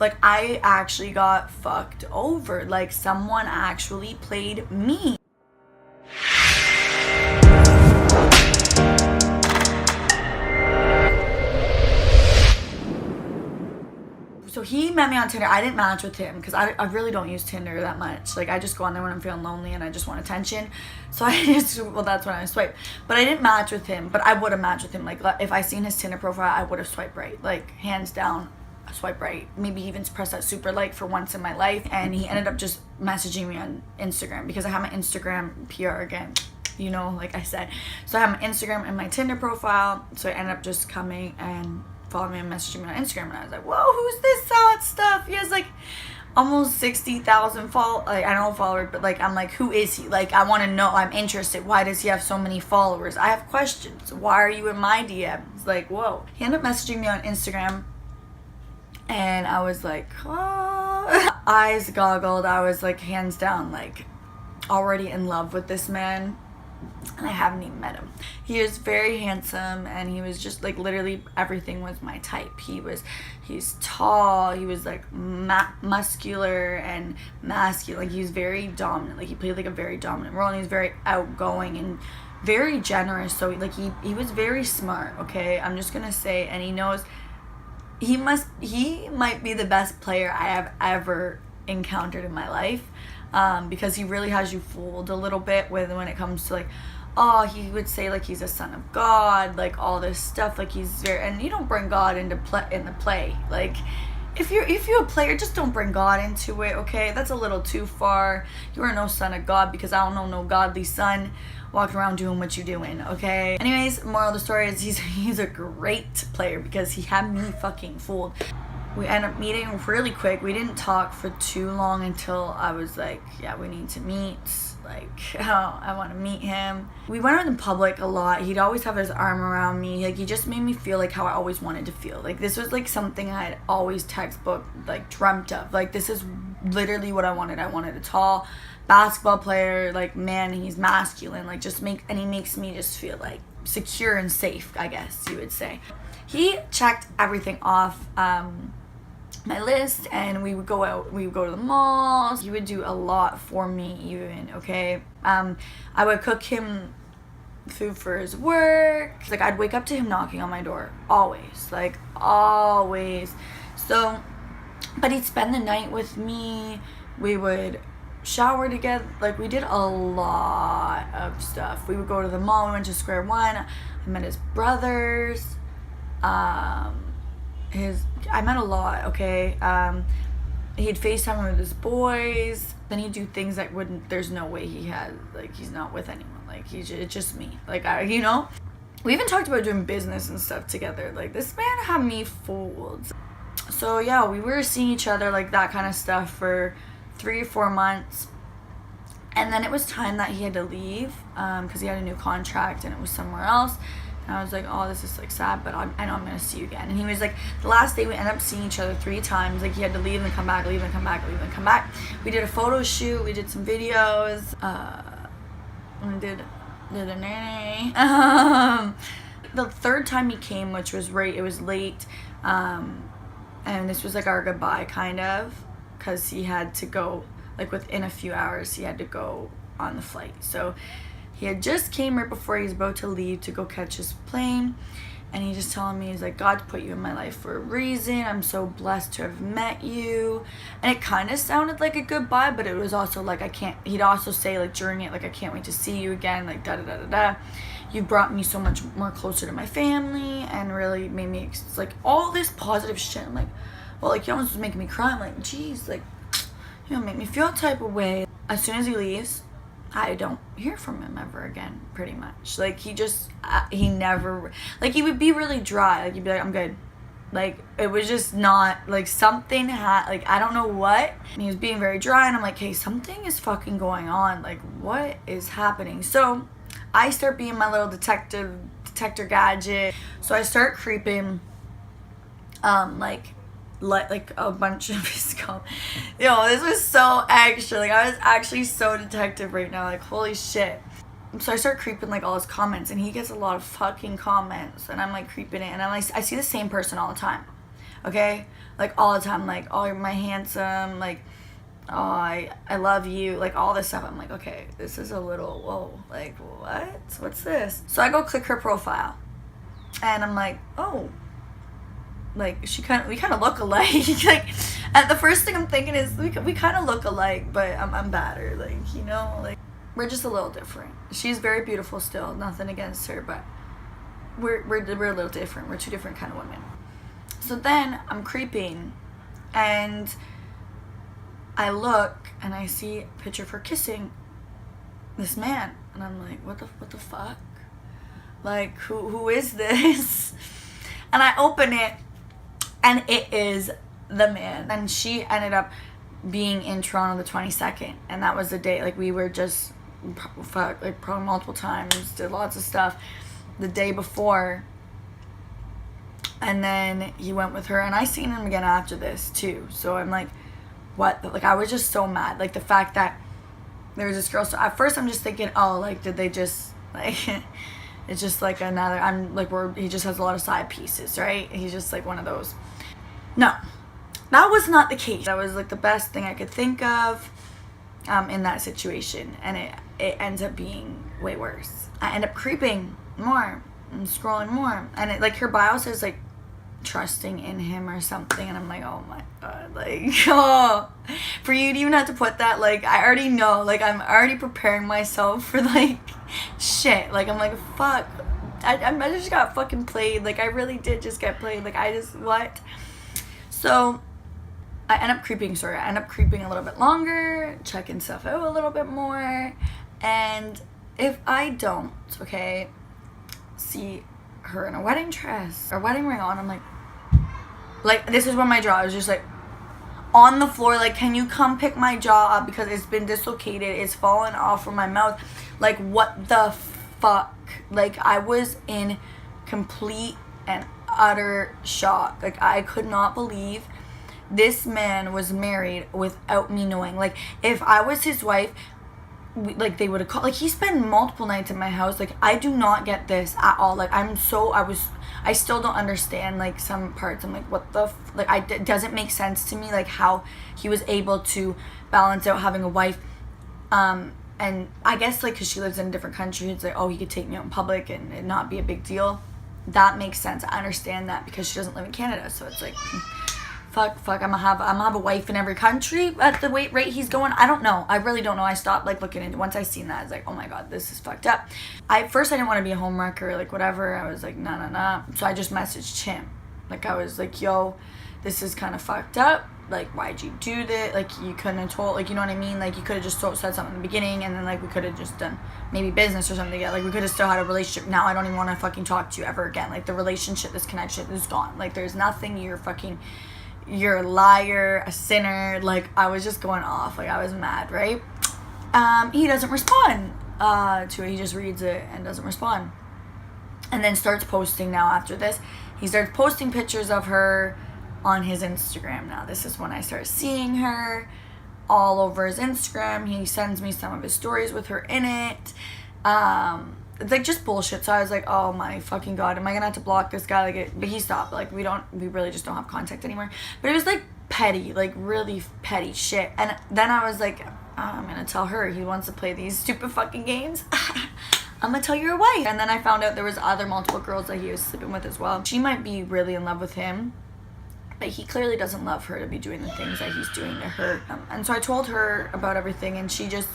Like, I actually got fucked over. Like, someone actually played me. So he met me on Tinder. I didn't match with him because I really don't use Tinder that much. Like, I just go on there when I'm feeling lonely and I just want attention. So I just, well, that's when I swipe. But I didn't match with him. But I would have matched with him. Like, if I seen his Tinder profile, I would have swiped right. Like, hands down, swipe right. Maybe even press that super like for once in my life. And he ended up just messaging me on Instagram because I have my Instagram PR again. You know, like I said. So I have my Instagram and my Tinder profile. So I ended up just coming and following me and messaging me on Instagram, and I was like, whoa, who's this hot stuff? He has like almost 60,000 followers. Like, I don't follow it, but like, I'm like, who is he? Like, I want to know. I'm interested. Why does he have so many followers? I have questions. Why are you in my DMs? Like, whoa. He ended up messaging me on Instagram, and I was like, oh. Eyes goggled. I was like, hands down, like, already in love with this man. And I haven't even met him. He was very handsome, and he was just like, literally everything was my type. He's tall, he was like muscular and masculine. Like, he was very dominant. Like, he played like a very dominant role, and he was very outgoing and very generous. So like, he was very smart, okay? I'm just gonna say, and he knows he might be the best player I have ever encountered in my life. Because he really has you fooled a little bit when it comes to like, oh, he would say like he's a son of God, like all this stuff, like he's very, and you don't bring God into play. Like, if you're a player, just don't bring God into it, okay? That's a little too far. You are no son of God, because I don't know no godly son walking around doing what you doing, okay? Anyways, moral of the story is he's a great player because he had me fucking fooled. We ended up meeting really quick. We didn't talk for too long until I was like, yeah, we need to meet. Like, oh, I want to meet him. We went out in public a lot. He'd always have his arm around me. Like, he just made me feel like how I always wanted to feel. Like, this was like something I had always textbook, like, dreamt of. Like, this is literally what I wanted. I wanted a tall basketball player, like, man, he's masculine. Like, and he makes me just feel like secure and safe, I guess you would say. He checked everything off. My list, and we would go out, we would go to the malls. He would do a lot for me even, okay? I would cook him food for his work. Like, I'd wake up to him knocking on my door, always, like, always. So, but he'd spend the night with me. We would shower together. Like, we did a lot of stuff. We would go to the mall. We went to Square One. I met his brothers. I met a lot, okay? He'd FaceTime with his boys. Then he'd do things that there's no way he's not with anyone. Like, it's just me. Like, you know? We even talked about doing business and stuff together. Like, this man had me fooled. So, yeah, we were seeing each other, like, that kind of stuff for 3 or 4 months. And then it was time that he had to leave, because he had a new contract and it was somewhere else. And I was like, oh, this is like sad, but I know I'm gonna see you again. And he was like, the last day we ended up seeing each other 3 times. Like, he had to leave and come back, leave and come back, leave and come back. We did a photo shoot, we did some videos, we did a nanny. The 3rd time he came, which was it was late, and this was like our goodbye, kind of, because he had to go, like, within a few hours, he had to go on the flight. So he had just came right before he was about to leave to go catch his plane, and he just telling me, he's like, God put you in my life for a reason. I'm so blessed to have met you. And it kind of sounded like a goodbye, but it was also like, he'd also say, like, during it, like, I can't wait to see you again, like, da-da-da-da-da. You brought me so much more closer to my family and really made me, like, all this positive shit. I'm like, well, like, you almost was making me cry. I'm like, geez, like, you know, make me feel a type of way. As soon as he leaves, I don't hear from him ever again, pretty much. Like, he never, like, he would be really dry. Like, he'd be like, I'm good. Like, it was just not, like, something like, I don't know what. And he was being very dry, and I'm like, hey, something is fucking going on. Like, what is happening? So I start being my little detector gadget. So I start creeping, like a bunch of his comments. Yo, this was so extra. Like, I was actually so detective right now. Like, holy shit. So I start creeping, like, all his comments, and he gets a lot of fucking comments, and I'm like creeping it, and I'm like, I see the same person all the time. okay? Like, all the time, like, oh, you're my handsome, like, oh, I love you, like, all this stuff. I'm like, okay, this is a little, whoa, like, what's this? So I go click her profile, and I'm like, oh, like, we kind of look alike. Like, and the first thing I'm thinking is, we kind of look alike, but I'm better, like, you know, like, we're just a little different. She's very beautiful still, nothing against her, but we're a little different. We're two different kind of women. So then I'm creeping, and I look, and I see a picture of her kissing this man, and I'm like, what the fuck? Like, who is this? And I open it, and it is the man. And she ended up being in Toronto the 22nd, and that was the day, like, we were just, like, probably multiple times, did lots of stuff the day before, and then he went with her, and I seen him again after this too. So I'm like, what? Like, I was just so mad, like, the fact that there was this girl. So at first I'm just thinking, oh, like, did they just, like, it's just like another, I'm like, he just has a lot of side pieces, right? He's just like one of those. No, that was not the case. That was like the best thing I could think of in that situation, and it ends up being way worse. I end up creeping more and scrolling more, and it, like, her bio says like trusting in him or something, and I'm like, oh my god, like, oh, for you to even have to put that, like, I already know, like, I'm already preparing myself for, like, shit, like, I'm like, fuck, I just got fucking played, like, I really did just get played, like, what? So I end up creeping a little bit longer, checking stuff out a little bit more, and if I don't, okay, see her in a wedding dress or wedding ring on, I'm like, this is when my jaw is just like on the floor, like, can you come pick my jaw up, because it's been dislocated, it's fallen off from my mouth, like, what the fuck? Like, I was in complete and utter shock. Like, I could not believe this man was married without me knowing. Like, if I was his wife, like, they would have called. Like, he spent multiple nights in my house. Like, I do not get this at all. Like, I still don't understand, like, some parts. I'm like, what the it doesn't make sense to me, like, how he was able to balance out having a wife, and I guess, like, because she lives in a different country, it's like, oh, he could take me out in public and it not be a big deal. That makes sense. I understand that, because she doesn't live in Canada, so it's like, fuck, I'm gonna have a wife in every country at the rate he's going. I don't know. I really don't know. I stopped, like, looking into, once I seen that, I was like, oh my god, this is fucked up. First I didn't want to be a homewrecker, like, whatever. I was like, nah. So I just messaged him. Like, I was like, yo, this is kind of fucked up. Like, why'd you do this? Like, you couldn't have told, like, you know what I mean? Like, you could have just said something in the beginning, and then, like, we could have just done maybe business or something together. Like, we could have still had a relationship. Now I don't even want to fucking talk to you ever again. Like, the relationship, this connection is gone. Like, there's nothing. You're a liar, a sinner. Like, I was just going off. Like, I was mad, right? He doesn't respond to it. He just reads it and doesn't respond. And then starts posting now after this. He starts posting pictures of her on his Instagram. Now, this is when I start seeing her all over his Instagram. He sends me some of his stories with her in it. It's like just bullshit. So I was like, oh my fucking god, am I gonna have to block this guy? But he stopped. Like, we really just don't have contact anymore. But it was like petty, like really petty shit. And then I was like, I'm gonna tell her he wants to play these stupid fucking games. I'm gonna tell your wife. And then I found out there was multiple girls that he was sleeping with as well. She might be really in love with him, but he clearly doesn't love her to be doing the things that he's doing to her. And so I told her about everything, and she just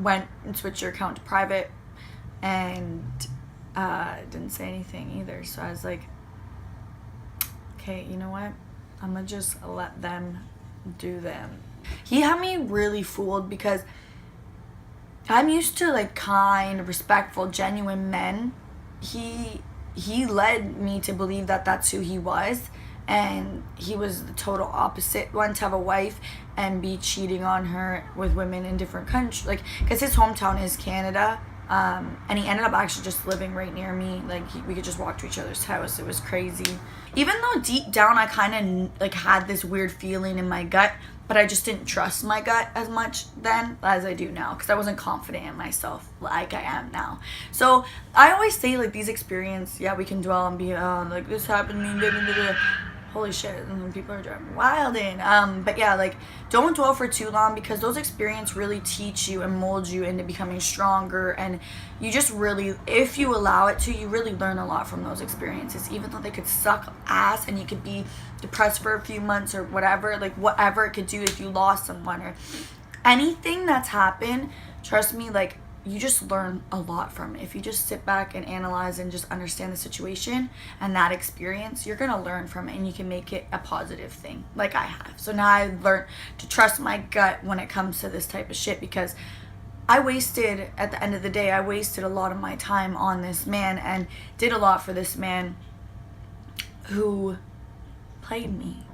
went and switched her account to private and didn't say anything either. So I was like, okay, you know what? I'm gonna just let them do them. He had me really fooled, because I'm used to, like, kind, respectful, genuine men. He led me to believe that that's who he was, and he was the total opposite one, to have a wife and be cheating on her with women in different countries, like, because his hometown is Canada, and he ended up actually just living right near me. Like, we could just walk to each other's house. It was crazy. Even though deep down I kind of, like, had this weird feeling in my gut, but I just didn't trust my gut as much then as I do now, because I wasn't confident in myself like I am now. So I always say, like, these experiences, yeah, we can dwell and be, like, this happened to me, blah, blah, blah. holy shit, and people are driving wild in. But yeah, like, don't dwell for too long, because those experiences really teach you and mold you into becoming stronger. And you just really, if you allow it to, you really learn a lot from those experiences, even though they could suck ass and you could be depressed for a few months or whatever, like whatever it could do if you lost someone or anything that's happened. Trust me, like, you just learn a lot from it. If you just sit back and analyze and just understand the situation and that experience, you're gonna learn from it, and you can make it a positive thing, like I have. So now I've learned to trust my gut when it comes to this type of shit, because at the end of the day, I wasted a lot of my time on this man and did a lot for this man who played me.